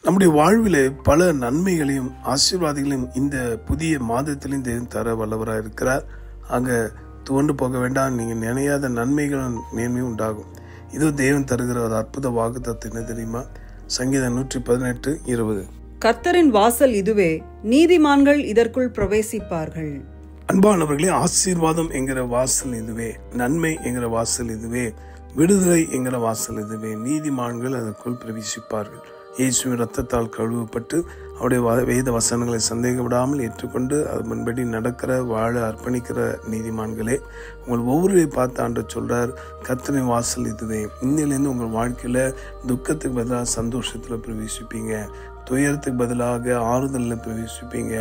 நம்முடைய வாழ்விலே பல நன்மைகளையும் ஆசீர்வாதங்களையும் இந்த புதிய மாதத்திலும் தேவன் தர வல்லவராக இருக்கிறார். அங்கே துவண்டு போக வேண்டாம். நீங்கள் நினையாத நன்மைகளும் மேன்மையும் உண்டாகும். இது தேவன் தருகிற ஒரு அற்புத வாக்குத்தத்தம். என்ன தெரியுமா? சங்கீதம் 118:20. கர்த்தரின் வாசல் இதுவே, நீதிமான்கள் இதற்குள் பிரவேசிப்பார்கள். அன்பானவர்களே, ஆசீர்வாதம் என்கிற வாசல் இதுவே, நன்மை என்கிற வாசல் இதுவே, விடுதலை என்கிற வாசல் இதுவே. நீதிமான்கள் அதற்குள் பிரவேசிப்பார்கள். இயேசுவின் ரத்தத்தால் கழுவப்பட்டு அவருடைய வேத வசனங்களை சந்தேகப்படாமல் ஏற்றுக்கொண்டு அதன்படி நடக்கிற வாழ அர்ப்பணிக்கிற நீதிமான்களே, உங்கள் ஒவ்வொருவரையும் பார்த்து ஆண்டவர் சொல்றார், கர்த்தரின் வாசல் இதுவே. இன்னிலிருந்து உங்கள் வாழ்க்கையில துக்கத்துக்கு பதிலாக சந்தோஷத்துல பிரவேசிப்பீங்க, துயரத்துக்கு பதிலாக ஆறுதலில் பிரவேசிப்பீங்க,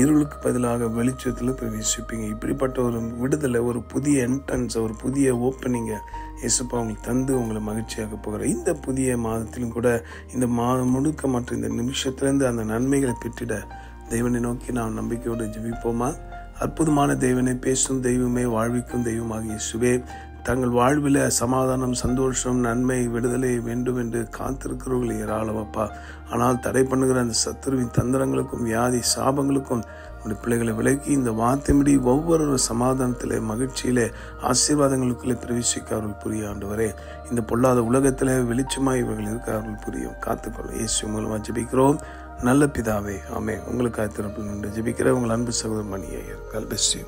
இருளுக்கு பதிலாக வெளிச்சத்தில் பிரவேசிப்பீங்க. இப்படிப்பட்ட ஒரு விடுதலை, ஒரு புதிய என்ட்ரன்ஸ், ஒரு புதிய ஓப்பனிங்க இயேசுப்பா உங்களுக்கு தந்து உங்களை மகிழ்ச்சியாக போகிற இந்த புதிய மாதத்திலும் கூட இந்த மாதம் முழுக்க மற்றும் இந்த நிமிஷத்திலிருந்து அந்த நன்மைகளை பெற்றிட தேவனை நோக்கி நாம் நம்பிக்கையோடு ஜெபிப்போமா? அற்புதமான தேவனை, பேசும் தெய்வமே, வாழ்விக்கும் தெய்வமாக இயேசுவே, தங்கள் வாழ்வில் சமாதானம், சந்தோஷம், நன்மை, விடுதலை வேண்டும் என்று காத்திருக்கிறவர்கள் ஏராளமப்பா. ஆனால் தடை பண்ணுகிற அந்த சத்துருவின் தந்திரங்களுக்கும் வியாதி சாபங்களுக்கும் உடைய பிள்ளைகளை விலக்கி இந்த வார்த்தைப்படி ஒவ்வொரு சமாதானத்திலே, மகிழ்ச்சியிலே, ஆசீர்வாதங்களுக்குள்ளே பிரவேசிக்க அவர்கள் புரிய ஆண்டவரே. இந்த பொல்லாத உலகத்திலே வெளிச்சமாய் இவர்கள் இருக்க அவர்கள் புரியும். காத்துக்கொள்ளும். இயேசு மூலமாக ஜெபிக்கிறோம் நல்ல பிதாவே, ஆமென். உங்களுக்காக திறப்பில் நின்று ஜெபிக்கிற உங்கள் அன்பு சகோதரர் மணி ஐயர். God bless you.